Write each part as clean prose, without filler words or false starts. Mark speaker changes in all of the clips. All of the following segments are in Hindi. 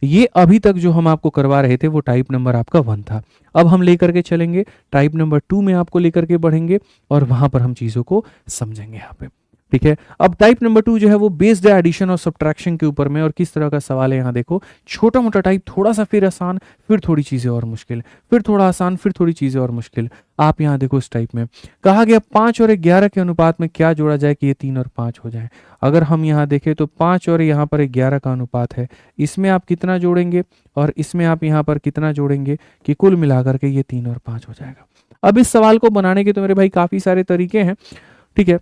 Speaker 1: ये अभी तक जो हम आपको करवा रहे थे वो टाइप नंबर आपका 1 था। अब हम लेकर के चलेंगे टाइप नंबर 2 में आपको लेकर के बढ़ेंगे और वहां पर हम चीज़ों को समझेंगे यहाँ पे। ठीक है, अब टाइप नंबर 2 जो है वो बेस्ड है एडिशन और सब्ट्रैक्शन के ऊपर में। और किस तरह का सवाल है यहाँ देखो, छोटा मोटा टाइप, थोड़ा सा फिर आसान, फिर थोड़ी चीज़ें और मुश्किल, फिर थोड़ा आसान, फिर थोड़ी चीज़ें और मुश्किल। आप यहाँ देखो इस टाइप में कहा गया 5 और 11 के अनुपात में क्या जोड़ा जाए कि ये 3 और 5 हो जाए। अगर हम यहाँ देखें तो 5 और यहाँ पर 11 का अनुपात है, इसमें आप कितना जोड़ेंगे और इसमें आप यहाँ पर कितना जोड़ेंगे कि कुल मिलाकर के ये 3 और 5 हो जाएगा। अब इस सवाल को बनाने के तो मेरे भाई काफ़ी सारे तरीके हैं, ठीक है,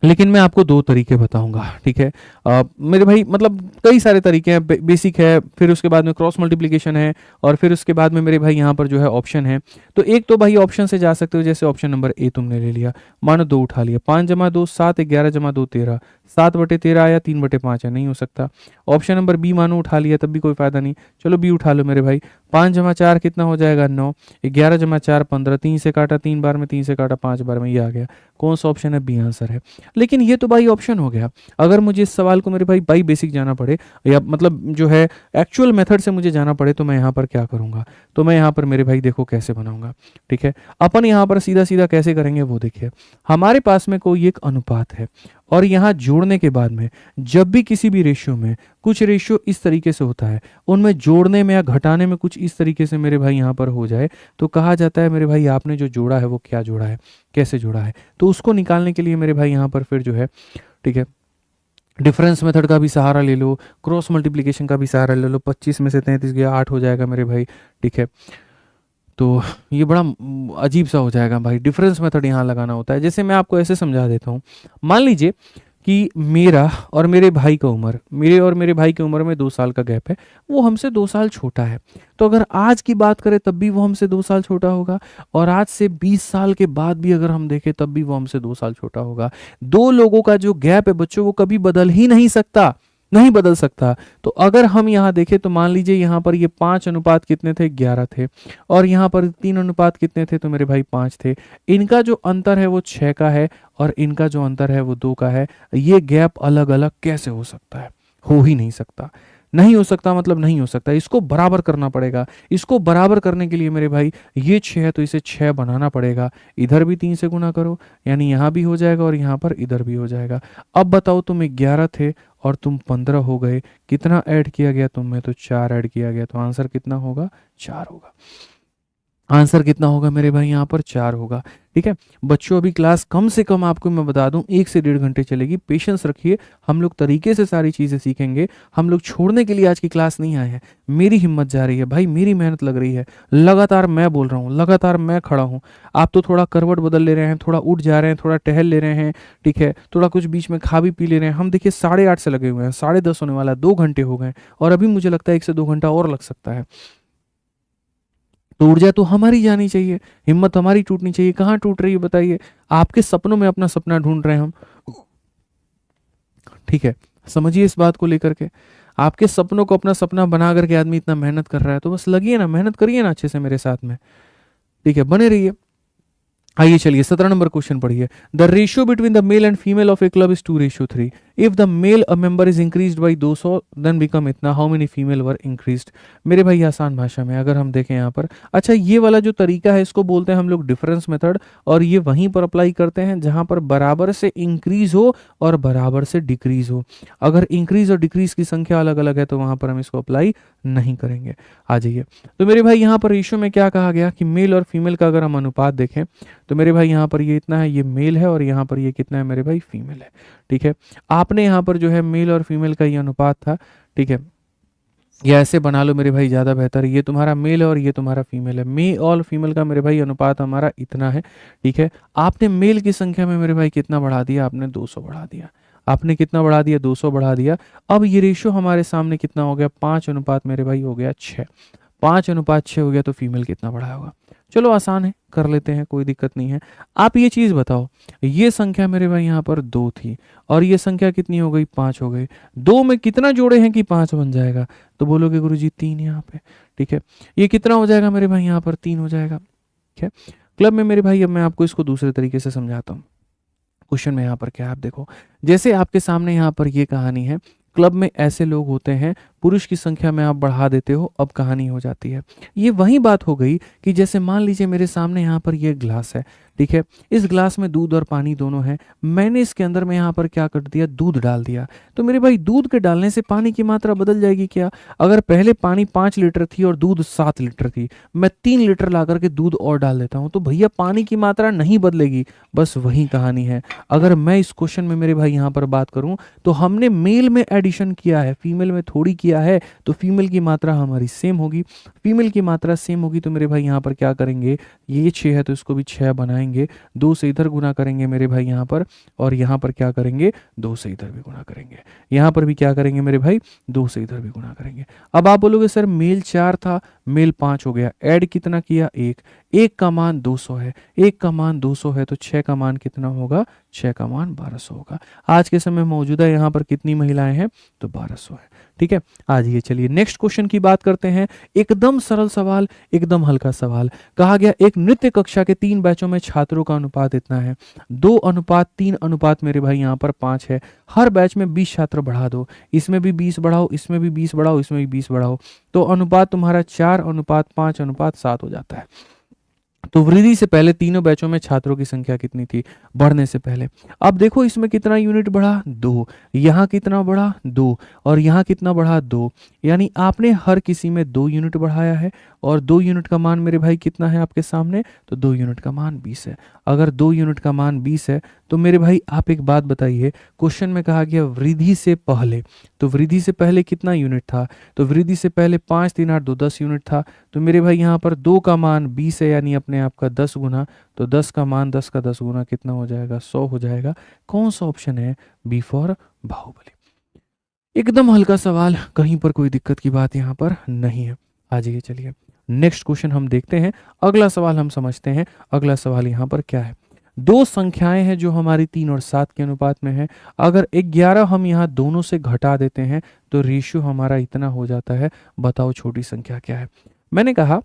Speaker 1: लेकिन मैं आपको 2 तरीके बताऊंगा। ठीक है, मेरे भाई मतलब कई सारे तरीके हैं, बेसिक है, फिर उसके बाद में क्रॉस मल्टीप्लिकेशन है, और फिर उसके बाद में मेरे भाई यहाँ पर जो है ऑप्शन है। तो एक तो भाई ऑप्शन से जा सकते हो, जैसे ऑप्शन नंबर ए तुमने ले लिया, मानो 2 उठा लिया, 5 जमा 2 7, 11 जमा 2 13, 7/13 आया, 3/5 है, नहीं हो सकता। ऑप्शन नंबर बी मानो उठा लिया, तब भी कोई फायदा नहीं, चलो बी उठा लो मेरे भाई। 5 जमा 4 कितना हो जाएगा 9, 11 जमा 4 15, 3 से काटा 3 बार में, 3 से काटा 5 बार में, ये आ गया। कौन सा ऑप्शन है, बी आंसर है। लेकिन ये तो भाई ऑप्शन हो गया। अगर मुझे इस सवाल को मेरे भाई बेसिक जाना पड़े, या मतलब जो है एक्चुअल मेथड से मुझे जाना पड़े, तो मैं यहाँ पर क्या करूँगा, तो मैं यहाँ पर मेरे भाई देखो कैसे बनाऊंगा। ठीक है, अपन यहाँ पर सीधा सीधा कैसे करेंगे वो देखिए। हमारे पास में कोई एक अनुपात है, और यहाँ जोड़ने के बाद में जब भी किसी भी रेशियो में कुछ रेशियो इस तरीके से होता है, उनमें जोड़ने में या घटाने में कुछ इस तरीके से मेरे भाई यहाँ पर हो जाए, तो कहा जाता है मेरे भाई आपने जो जोड़ा है वो क्या जोड़ा है, कैसे जोड़ा है। तो उसको निकालने के लिए मेरे भाई यहाँ पर फिर जो है, ठीक है, डिफरेंस मेथड का भी सहारा ले लो, क्रॉस मल्टीप्लिकेशन का भी सहारा ले लो। 25 में से 33 गया 8 हो जाएगा मेरे भाई। ठीक है, तो ये बड़ा अजीब सा हो जाएगा भाई, डिफरेंस मेथड यहाँ लगाना होता है। जैसे मैं आपको ऐसे समझा देता हूँ, मान लीजिए कि मेरा और मेरे भाई का उम्र, मेरे और मेरे भाई की उम्र में 2 साल का गैप है, वो हमसे 2 साल छोटा है। तो अगर आज की बात करें तब भी वो हमसे 2 साल छोटा होगा, और आज से 20 साल के बाद भी अगर हम देखें तब भी वो हमसे 2 साल छोटा होगा। 2 लोगों का जो गैप है बच्चों, वो कभी बदल ही नहीं सकता, नहीं बदल सकता। तो अगर हम यहाँ देखें तो मान लीजिए यहाँ पर ये 5 अनुपात कितने थे, 11 थे, और यहाँ पर 3 अनुपात कितने थे, तो मेरे भाई 5 थे। इनका जो अंतर है वो 6 का है, और इनका जो अंतर है वो 2 का है। ये गैप अलग अलग कैसे हो सकता है, हो ही नहीं सकता। नहीं हो सकता मतलब नहीं हो सकता, इसको बराबर करना पड़ेगा। इसको बराबर करने के लिए मेरे भाई ये 6 है तो इसे 6 बनाना पड़ेगा। इधर भी 3 से गुना करो, यानी यहाँ भी हो जाएगा और यहाँ पर इधर भी हो जाएगा। अब बताओ तुम 11 थे और तुम 15 हो गए, कितना ऐड किया गया तुम में, तो 4 ऐड किया गया, तो आंसर कितना होगा, 4 होगा। आंसर कितना होगा मेरे भाई, यहाँ पर 4 होगा। ठीक है बच्चों, अभी क्लास कम से कम आपको मैं बता दूं 1 से 1.5 घंटे चलेगी। पेशेंस रखिए, हम लोग तरीके से सारी चीज़ें सीखेंगे। हम लोग छोड़ने के लिए आज की क्लास नहीं आए हैं। मेरी हिम्मत जा रही है भाई, मेरी मेहनत लग रही है, लगातार मैं बोल रहा हूँ, लगातार मैं खड़ा हूँ। आप तो थोड़ा करवट बदल ले रहे हैं, थोड़ा उठ जा रहे हैं, थोड़ा टहल ले रहे हैं, ठीक है, थोड़ा कुछ बीच में खा भी पी ले रहे हैं। हम देखिए 8:30 से लगे हुए हैं, 10:30 होने वाला है, 2 घंटे हो गए, और अभी मुझे लगता है 1 से 2 घंटा और लग सकता है। तो ऊर्जा तो हमारी जानी चाहिए, हिम्मत हमारी टूटनी चाहिए। कहाँ टूट रही है बताइए, आपके सपनों में अपना सपना ढूंढ रहे हैं हम। ठीक है, समझिए इस बात को लेकर के, आपके सपनों को अपना सपना बना करके आदमी इतना मेहनत कर रहा है, तो बस लगिए ना, मेहनत करिए ना अच्छे से मेरे साथ में। ठीक है, बने रहिए। आइए चलिए 17 नंबर क्वेश्चन पढ़िए। The ratio between the male and female of a club is 2:3। If the male a member is increased by 200 then become इतना, how many female were increased. मेरे भाई आसान भाषा में अगर हम देखें यहाँ पर, अच्छा ये वाला जो तरीका है इसको बोलते हैं हम लोग डिफरेंस मेथड, और ये वहीं पर अप्लाई करते हैं जहां पर बराबर से इंक्रीज हो और बराबर से डिक्रीज हो। अगर इंक्रीज और डिक्रीज की संख्या अलग अलग है तो वहां पर हम इसको अप्लाई नहीं करेंगे। आ जाइए, तो मेरे भाई यहाँ पर रेशियो में क्या कहा गया कि मेल और फीमेल का अगर हम अनुपात देखें तो मेरे भाई यहाँ पर ये इतना है, ये मेल है, और यहाँ पर ये कितना है मेरे भाई, फीमेल है। ठीक है, आपने यहाँ पर जो है मेल और फीमेल का ये अनुपात था, ठीक है, या ऐसे बना लो मेरे भाई ज़्यादा बेहतर। ये तुम्हारा मेल है और ये तुम्हारा फीमेल है। मेल और फीमेल का मेरे भाई अनुपात हमारा इतना है। ठीक है, आपने मेल की संख्या में मेरे भाई कितना बढ़ा दिया, आपने 200 बढ़ा दिया। आपने कितना बढ़ा दिया, 200 बढ़ा दिया। अब ये रेशियो हमारे सामने कितना हो गया, 5 अनुपात मेरे भाई हो गया 6। 5 अनुपात 6 हो गया, तो फीमेल कितना बढ़ा होगा। चलो आसान है, कर लेते हैं, कोई दिक्कत नहीं है। आप ये चीज़ बताओ, ये संख्या मेरे भाई यहाँ पर 2 थी, और ये संख्या कितनी हो गई, 5 हो गई। 2 में कितना जोड़े हैं कि 5 बन जाएगा, तो बोलोगे गुरुजी 3 यहाँ पे। ठीक है, ये कितना हो जाएगा मेरे भाई, यहाँ पर 3 हो जाएगा। ठीक है, क्लब में मेरे भाई अब मैं आपको इसको दूसरे तरीके से समझाता हूँ। क्वेश्चन में यहाँ पर क्या है, आप देखो, जैसे आपके सामने यहाँ पर ये कहानी है, क्लब में ऐसे लोग होते हैं पुरुष की संख्या में आप बढ़ा देते हो, अब कहानी हो जाती है। ये वही बात हो गई कि जैसे मान लीजिए मेरे सामने यहाँ पर ये ग्लास है, ठीक है, इस ग्लास में दूध और पानी दोनों है, मैंने इसके अंदर में यहाँ पर क्या कर दिया, दूध डाल दिया। तो मेरे भाई दूध के डालने से पानी की मात्रा बदल जाएगी क्या? अगर पहले पानी 5 लीटर थी और दूध 7 लीटर थी, मैं 3 लीटर ला करके दूध और डाल देता हूँ, तो भैया पानी की मात्रा नहीं बदलेगी। बस वही कहानी है। अगर मैं इस क्वेश्चन में मेरे भाई यहाँ पर बात करूँ तो हमने मेल में एडिशन किया है, फीमेल में थोड़ी किया है, तो फीमेल की मात्रा हमारी सेम होगी। फीमेल की मात्रा सेम होगी तो मेरे भाई यहाँ पर क्या करेंगे, ये 6 है तो इसको भी 6 बनाएंगे, 2 से इधर गुना करेंगे मेरे भाई यहाँ पर, और यहाँ पर क्या करेंगे, 2 से इधर भी गुना करेंगे, यहाँ पर भी क्या करेंगे मेरे भाई, 2 से इधर भी गुना करेंगे। अब आप बोलोगे सर मेल 4 था, मेल 5 हो गया, ऐड कितना किया, 1, 1 का मान 200 है, 1 का मान 200 है तो 6 का मान कितना होगा, 6 का मान 1200 होगा। आज के समय मौजूदा यहाँ पर कितनी महिलाएं हैं, तो 1200 है। ठीक है, आज ये चलिए नेक्स्ट क्वेश्चन की बात करते हैं। एकदम सरल सवाल, एकदम हल्का सवाल। कहा गया एक नृत्य कक्षा के 3 बैचों में छात्रों का अनुपात इतना है, 2:3 अनुपात मेरे भाई यहाँ पर 5 है। हर बैच में 20 छात्र बढ़ा दो, इसमें भी 20 बढ़ाओ, इसमें भी 20 बढ़ाओ, इसमें भी 20 बढ़ाओ, तो अनुपात तुम्हारा 4:5:7 हो जाता है। तो वृद्धि से पहले तीनों बैचों में छात्रों की संख्या कितनी थी, बढ़ने से पहले। अब देखो इसमें कितना यूनिट बढ़ा, 2, यहाँ कितना बढ़ा, 2, और यहाँ कितना बढ़ा, 2, यानी आपने हर किसी में 2 यूनिट बढ़ाया है। और 2 यूनिट का मान मेरे भाई कितना है आपके सामने, तो 2 यूनिट का मान 20 है। अगर 2 यूनिट का मान 20 है तो मेरे भाई आप एक बात बताइए, क्वेश्चन में कहा गया वृद्धि से पहले, तो वृद्धि से पहले कितना यूनिट था, तो वृद्धि से पहले 5 3 8 2 10 यूनिट था। तो मेरे भाई यहाँ पर 2 का मान 20 है, यानी अपने आप का 10 गुना, तो 10 का मान 10 का 10 गुना कितना हो जाएगा, 100 हो जाएगा। कौन सा ऑप्शन है, बी फॉर बाहुबली। एकदम हल्का सवाल, कहीं पर कोई दिक्कत की बात यहाँ पर नहीं है। आ जाइए चलिए नेक्स्ट क्वेश्चन हम देखते हैं, अगला सवाल हम समझते हैं। अगला सवाल यहाँ पर क्या है, दो संख्याएं हैं जो हमारी 3 और 7 के अनुपात में है। अगर 11 हम यहाँ दोनों से घटा देते हैं तो रेशियो हमारा इतना हो जाता है, बताओ छोटी संख्या क्या है। मैंने कहा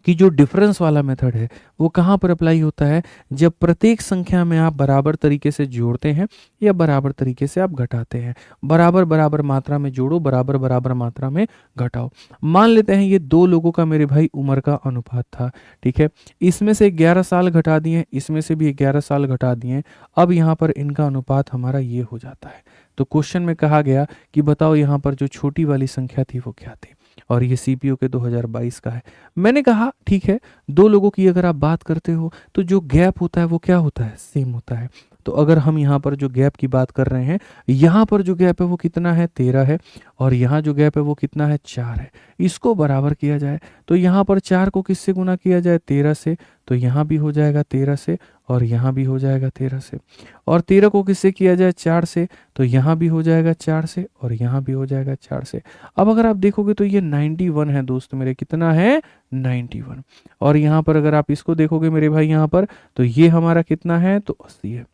Speaker 1: कि जो डिफरेंस वाला मेथड है वो कहाँ पर अप्लाई होता है, जब प्रत्येक संख्या में आप बराबर तरीके से जोड़ते हैं या बराबर तरीके से आप घटाते हैं। बराबर बराबर मात्रा में जोड़ो, बराबर बराबर मात्रा में घटाओ। मान लेते हैं ये 2 लोगों का मेरे भाई उम्र का अनुपात था, ठीक है, इसमें से 11 साल घटा दिए, इसमें से भी 11 साल घटा दिए, अब यहाँ पर इनका अनुपात हमारा ये हो जाता है। तो क्वेश्चन में कहा गया कि बताओ यहाँ पर जो छोटी वाली संख्या थी वो क्या थी, और ये सीपीओ के 2022 का है। मैंने कहा ठीक है, 2 लोगों की अगर आप बात करते हो तो जो गैप होता है वो क्या होता है, सेम होता है। तो अगर हम यहाँ पर जो गैप की बात कर रहे हैं, यहाँ पर जो गैप है वो कितना है, 13 है, और यहाँ जो गैप है वो कितना है, 4 है। इसको बराबर किया जाए तो यहाँ पर 4 को किससे गुना किया जाए, 13 से, तो यहाँ भी हो जाएगा 13 से, और यहाँ भी हो जाएगा 13 से, और 13 को किससे किया जाए, 4 से, तो यहाँ भी हो जाएगा 4 से, और यहाँ भी हो जाएगा 4 से। अब अगर आप देखोगे तो ये 91 है दोस्त मेरे, कितना है, 91। और यहाँ पर अगर आप इसको देखोगे मेरे भाई यहाँ पर, तो ये हमारा कितना है, तो 80 है।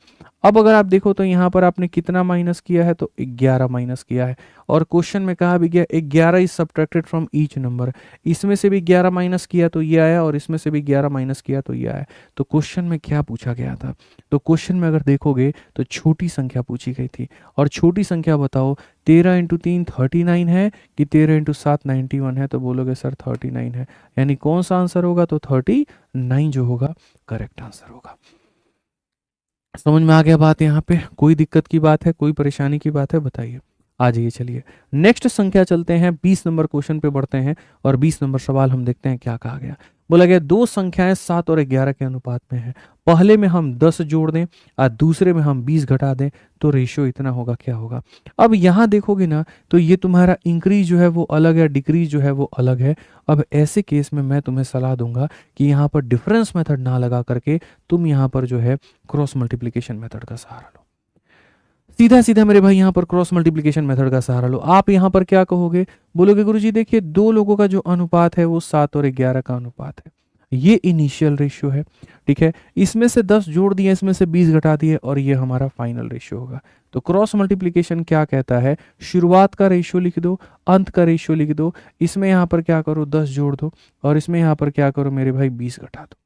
Speaker 1: अब अगर आप देखो तो यहाँ पर आपने कितना माइनस किया है, तो 11 माइनस किया है। और क्वेश्चन में कहा भी गया 11 is subtracted from each number, इसमें से भी 11 माइनस किया तो ये आया, और इसमें से भी 11 माइनस किया तो ये आया। तो क्वेश्चन में क्या पूछा गया था, तो क्वेश्चन में अगर देखोगे तो छोटी संख्या पूछी गई थी। और छोटी संख्या बताओ, 13 इंटू 3 39 है कि 13 इंटू 7 91 है, तो बोलोगे सर 39 है, यानी कौन सा आंसर होगा, तो 39 जो होगा करेक्ट आंसर होगा। समझ में आ गया बात, यहाँ पे कोई दिक्कत की बात है, कोई परेशानी की बात है, बताइए। आ जाइए चलिए नेक्स्ट संख्या चलते हैं, 20 नंबर क्वेश्चन पे बढ़ते हैं, और 20 नंबर सवाल हम देखते हैं क्या कहा गया। बोला गया दो संख्याएं 7 और 11 के अनुपात में है, पहले में हम 10 जोड़ दें और दूसरे में हम 20 घटा दें तो रेशियो इतना होगा, क्या होगा। अब यहाँ देखोगे ना तो ये तुम्हारा इंक्रीज जो है वो अलग है, डिक्रीज जो है वो अलग है। अब ऐसे केस में मैं तुम्हें सलाह दूंगा कि यहाँ पर डिफरेंस मेथड ना लगा करके तुम यहाँ पर जो है क्रॉस मल्टीप्लिकेशन मेथड का सहारा लो। सीधा सीधा मेरे भाई यहाँ पर क्रॉस मल्टीप्लिकेशन मेथड का सहारा लो। आप यहाँ पर क्या कहोगे, बोलोगे गुरुजी देखिए 2 लोगों का जो अनुपात है वो 7 और 11 का अनुपात है, ये इनिशियल रेशियो है, ठीक है। इसमें से 10 जोड़ दिए, इसमें से 20 घटा दिए, और ये हमारा फाइनल रेशियो होगा। तो क्रॉस मल्टीप्लिकेशन क्या कहता है, शुरुआत का रेशियो लिख दो, अंत का रेशियो लिख दो, इसमें यहाँ पर क्या करो 10 जोड़ दो, और इसमें यहाँ पर क्या करो मेरे भाई 20 घटा दो,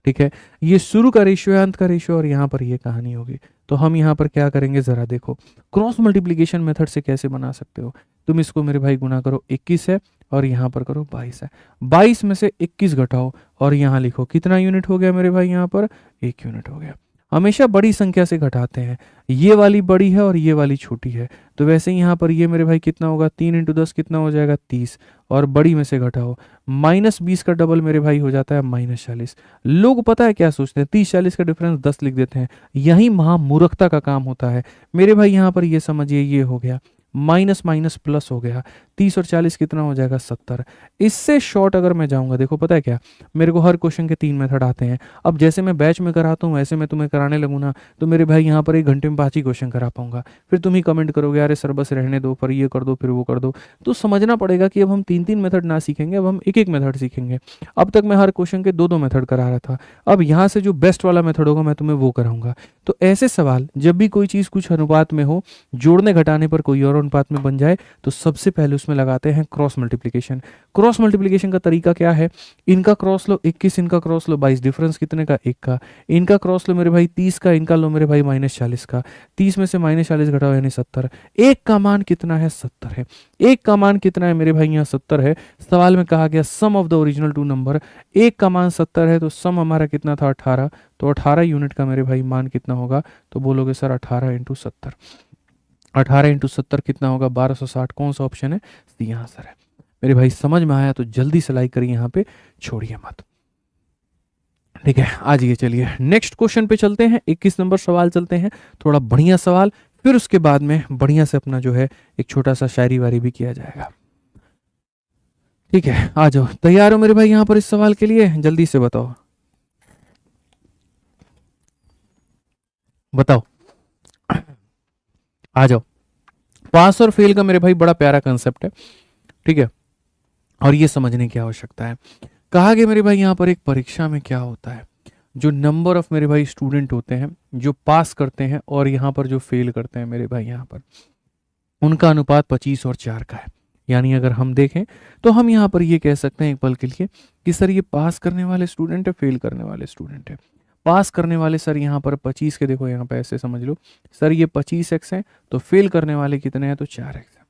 Speaker 1: ठीक है। ये शुरू का रेशियो है, अंत का रेशियो, और यहाँ पर ये कहानी होगी। तो हम यहाँ पर क्या करेंगे ज़रा देखो, क्रॉस मल्टीप्लिकेशन मेथड से कैसे बना सकते हो। तुम इसको मेरे भाई गुना करो, 21 है और यहाँ पर करो 22 है, 22 में से 21 घटाओ और यहाँ लिखो कितना यूनिट हो गया मेरे भाई, यहाँ पर 1 यूनिट हो गया। हमेशा बड़ी संख्या से घटाते हैं, ये वाली बड़ी है और ये वाली छोटी है, तो वैसे ही यहाँ पर ये मेरे भाई कितना होगा, 3 इंटू 10 कितना हो जाएगा 30, और बड़ी में से घटाओ, -20 का डबल मेरे भाई हो जाता है -40। लोग पता है क्या सोचते हैं, 30-40 का डिफरेंस 10 लिख देते हैं, यही महामूर्खता का काम होता है मेरे भाई। यहाँ पर ये समझिए, ये हो गया माइनस माइनस प्लस हो गया, 30 और 40 कितना हो जाएगा 70। इससे शॉर्ट अगर मैं जाऊंगा, देखो पता है क्या, मेरे को हर क्वेश्चन के 3 मेथड आते हैं। अब जैसे मैं बैच में कराता हूँ वैसे मैं तुम्हें कराने लगूँ ना, तो मेरे भाई यहाँ पर 1 घंटे में 5 ही क्वेश्चन करा पाऊंगा, फिर तुम ही कमेंट करोगे अरे सर बस रहने दो, पर ये कर दो फिर वो कर दो। तो समझना पड़ेगा कि अब हम 3-3 मेथड ना सीखेंगे, अब हम एक मेथड सीखेंगे। अब तक मैं हर क्वेश्चन के 2-2 मेथड करा रहा था, अब यहाँ से जो बेस्ट वाला मेथड होगा मैं तुम्हें वो कराऊंगा। तो ऐसे सवाल जब भी कोई चीज़ कुछ अनुपात में हो, जोड़ने घटाने पर कोई और अनुपात में बन जाए, तो सबसे पहले उसमें लगाते हैं क्रॉस मल्टीप्लिकेशन। क्रॉस मल्टीप्लिकेशन का तरीका क्या है, इनका क्रॉस लो 21, इनका क्रॉस लो 22, डिफरेंस कितने का 1 का, इनका क्रॉस लो मेरे भाई 30 का, इनका लो मेरे भाई -40 का, 30 में से -40 घटाओ यानी 70। एक का मान कितना है 70 है, एक का मान कितना है मेरे भाई यहाँ 70 है। सवाल में कहा गया सम ऑफ द ओरिजिनल 2 नंबर, एक का मान 70 है तो सम हमारा कितना था 18, तो 18 यूनिट का मेरे भाई मान कितना होगा, तो बोलोगे सर 18 इंटू 70, 18 इंटू 70 कितना होगा 1260। कौन सा ऑप्शन है, सी आंसर है मेरे भाई। समझ में आया तो जल्दी से लाइक करिए, यहाँ पे छोड़िए मत, ठीक है। आज ये चलिए नेक्स्ट क्वेश्चन पे चलते हैं, 21 नंबर सवाल चलते हैं, थोड़ा बढ़िया सवाल, फिर उसके बाद में बढ़िया से अपना जो है एक छोटा सा शायरी वारी भी किया जाएगा, ठीक है। आ जाओ, तैयार हो मेरे भाई यहाँ पर इस सवाल के लिए, जल्दी से बताओ बताओ, आ जाओ। पास और फेल का मेरे भाई बड़ा प्यारा कंसेप्ट है, ठीक है, और ये समझने की आवश्यकता है। कहा गया मेरे भाई यहाँ पर एक परीक्षा में क्या होता है, जो नंबर ऑफ मेरे भाई स्टूडेंट होते हैं जो पास करते हैं और यहाँ पर जो फेल करते हैं मेरे भाई, यहाँ पर उनका अनुपात 25 और 4 का है। यानी अगर हम देखें तो हम यहाँ पर ये कह सकते हैं एक पल के लिए कि सर ये पास करने वाले स्टूडेंट है, फेल करने वाले स्टूडेंट है। पास करने वाले सर यहाँ पर 25 के, देखो यहाँ पे ऐसे समझ लो सर ये 25x है, तो फेल करने वाले कितने हैं, तो 4x है,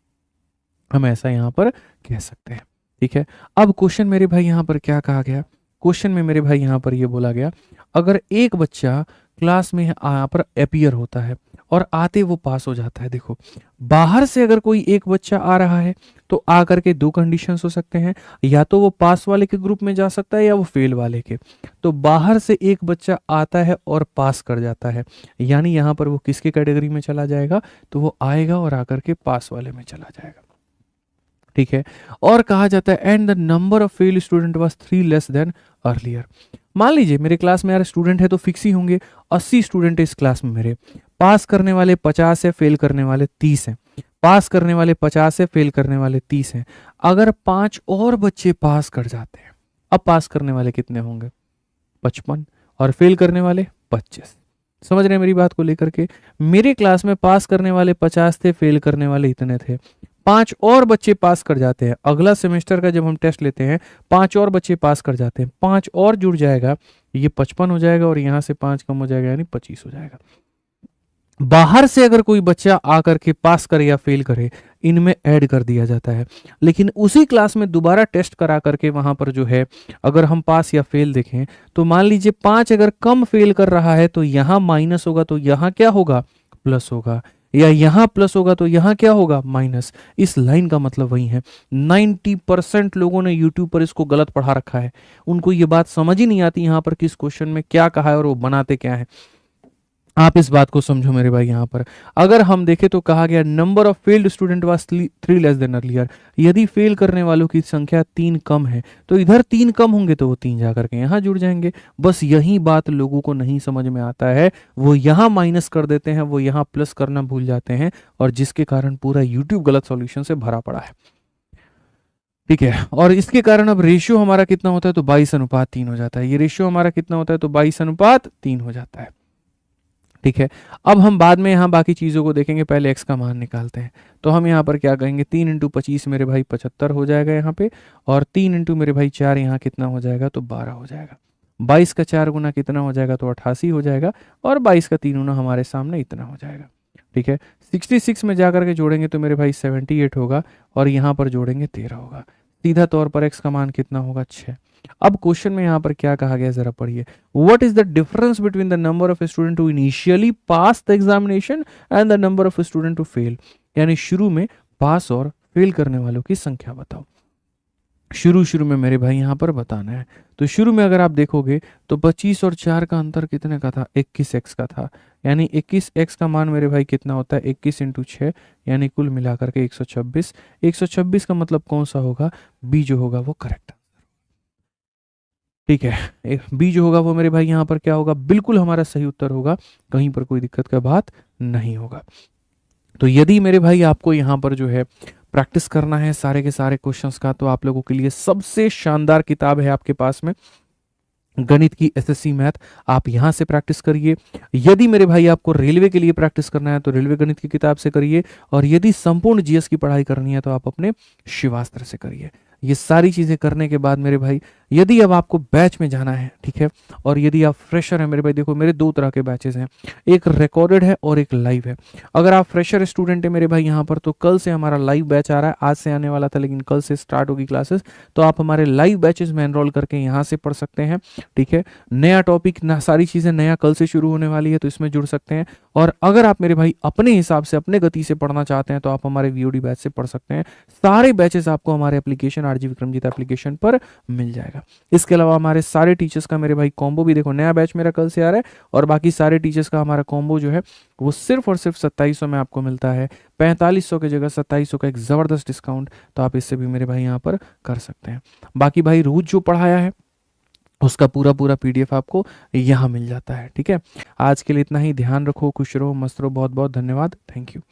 Speaker 1: हम ऐसा यहाँ पर कह सकते हैं, ठीक है। अब क्वेश्चन मेरे भाई यहाँ पर क्या कहा गया, क्वेश्चन में मेरे भाई यहाँ पर ये बोला गया, अगर एक बच्चा क्लास में यहाँ पर अपीयर होता है और आते वो पास हो जाता है। देखो बाहर से अगर कोई एक बच्चा आ रहा है तो आकर के 2 कंडीशंस हो सकते हैं, या तो वो पास वाले के ग्रुप में जा सकता है या वो फेल वाले के। तो बाहर से एक बच्चा आता है और पास कर जाता है, यानी यहाँ पर वो किसके कैटेगरी में चला जाएगा, तो वो आएगा और आकर के पास वाले में चला जाएगा, ठीक है। और कहा जाता है and the number of fail student was 3 less than earlier. मान लीजिए मेरे क्लास में यार स्टूडेंट है तो फिक्स ही होंगे, 80 स्टूडेंट है इस क्लास में मेरे, पास करने वाले 50 है, फेल करने वाले 30 हैं, पास करने वाले 50 है, फेल करने वाले 30 हैं। अगर 5 और बच्चे पास कर जाते हैं, अब पास करने वाले कितने होंगे, 55, और फेल करने वाले 25। समझ रहे हैं मेरी बात को लेकर के, मेरे क्लास में पास करने वाले 50 थे, फेल करने वाले इतने थे, 5 और बच्चे पास कर जाते हैं। अगला सेमेस्टर का जब हम टेस्ट लेते हैं 5 और बच्चे पास कर जाते हैं, 5 और जुड़ जाएगा, ये 55 हो जाएगा और यहाँ से 5 कम हो जाएगा यानी 25 हो जाएगा। बाहर से अगर कोई बच्चा आकर के पास करे या फेल करे, इनमें ऐड कर दिया जाता है। लेकिन उसी क्लास में दोबारा टेस्ट करा करके वहां पर जो है अगर हम पास या फेल देखें तो मान लीजिए 5 अगर कम फेल कर रहा है तो यहाँ माइनस होगा, तो यहाँ क्या होगा, प्लस होगा, या यहाँ प्लस होगा तो यहाँ क्या होगा, माइनस। इस लाइन का मतलब वही है। 90% लोगों ने YouTube पर इसको गलत पढ़ा रखा है, उनको ये बात समझ ही नहीं आती यहाँ पर किस क्वेश्चन में क्या कहा है और वो बनाते क्या है। आप इस बात को समझो मेरे भाई, यहाँ पर अगर हम देखें तो कहा गया number of failed student was 3 less than earlier. यदि फेल करने वालों की संख्या 3 कम है तो इधर 3 कम होंगे तो वो 3 जाकर के यहाँ जुड़ जाएंगे। बस यही बात लोगों को नहीं समझ में आता है, वो यहाँ माइनस कर देते हैं, वो यहाँ प्लस करना भूल जाते हैं, और जिसके कारण पूरा यूट्यूब गलत सॉल्यूशन से भरा पड़ा है, ठीक है। और इसके कारण अब रेशियो हमारा कितना होता है, तो 22:3 हो जाता है। ये रेशियो हमारा कितना होता है, तो 22:3 हो जाता है, ठीक है। अब हम बाद में यहाँ बाकी चीज़ों को देखेंगे, पहले x का मान निकालते हैं। तो हम यहाँ पर क्या कहेंगे, 3 इंटू 25 मेरे भाई 75 हो जाएगा यहाँ पे, और 3 इंटू मेरे भाई 4 यहाँ कितना हो जाएगा, तो 12 हो जाएगा। 22 का 4 गुना कितना हो जाएगा, तो 88 हो जाएगा, और 22 का 3 गुना हमारे सामने इतना हो जाएगा। ठीक है, 66 में जाकर के जोड़ेंगे तो मेरे भाई 78 होगा, और यहाँ पर जोड़ेंगे 13 होगा। सीधा तौर पर x का मान कितना होगा, 6। अब क्वेश्चन में यहाँ पर क्या कहा गया, जरा पढ़िए। What is the difference between the number of student who initially pass the examination and the number of student who fail, यानी शुरू में पास और फेल करने वालों की संख्या बताओ। शुरू में मेरे भाई यहाँ पर बताना है। तो शुरू में अगर आप देखोगे तो 25 और 4 का अंतर कितने का था, 21x का था, यानी 21x का मान मेरे भाई कितना होता है, 21 इंटू 6, यानी कुल मिलाकर के 126। 126 का मतलब कौन सा होगा, बी जो होगा वो करेक्ट। ठीक है, बी जो होगा वो मेरे भाई यहाँ पर क्या होगा, बिल्कुल हमारा सही उत्तर होगा, कहीं पर कोई दिक्कत का बात नहीं होगा। तो यदि मेरे भाई आपको यहाँ पर जो है प्रैक्टिस करना है सारे के सारे क्वेश्चंस का, तो आप लोगों के लिए सबसे शानदार किताब है आपके पास में, गणित की एसएससी मैथ। आप यहां से प्रैक्टिस करिए। यदि मेरे भाई आपको रेलवे के लिए प्रैक्टिस करना है तो रेलवे गणित की किताब से करिए, और यदि संपूर्ण जीएस की पढ़ाई करनी है तो आप अपने शिवास्त्र से करिए। ये सारी चीजें करने के बाद मेरे भाई, यदि अब आपको बैच में जाना है, ठीक है, और यदि आप फ्रेशर हैं मेरे भाई, देखो मेरे दो तरह के बैचेस हैं, एक रिकॉर्डेड है और एक लाइव है। अगर आप फ्रेशर स्टूडेंट है मेरे भाई यहाँ पर, तो कल से हमारा लाइव बैच आ रहा है, आज से आने वाला था लेकिन कल से स्टार्ट होगी क्लासेस, तो आप हमारे लाइव बैचेस में एनरोल करके यहाँ से पढ़ सकते हैं। ठीक है, नया टॉपिक ना, सारी चीजें नया कल से शुरू होने वाली है, तो इसमें जुड़ सकते हैं। और अगर आप मेरे भाई अपने हिसाब से अपने गति से पढ़ना चाहते हैं तो आप हमारे वीओडी बैच से पढ़ सकते हैं। सारे बैचेस आपको हमारे एप्लीकेशन आरजी विक्रमजीत एप्लीकेशन पर मिल जाएगा। इसके अलावा हमारे सारे टीचर्स का मेरे भाई कॉम्बो भी देखो, नया बैच मेरा कल से आ रहा है, और बाकी सारे टीचर्स का हमारा कॉम्बो जो है वो सिर्फ और सिर्फ 2700 में आपको मिलता है। 4500 की जगह 2700 का एक जबरदस्त डिस्काउंट, तो आप इससे भी मेरे भाई यहाँ पर कर सकते हैं। बाकी भाई रोज जो पढ़ाया है उसका पूरा पीडीएफ आपको यहाँ मिल जाता है। ठीक है, आज के लिए इतना ही। ध्यान रखो, खुश रहो, मस्त रहो। बहुत बहुत धन्यवाद, थैंक यू।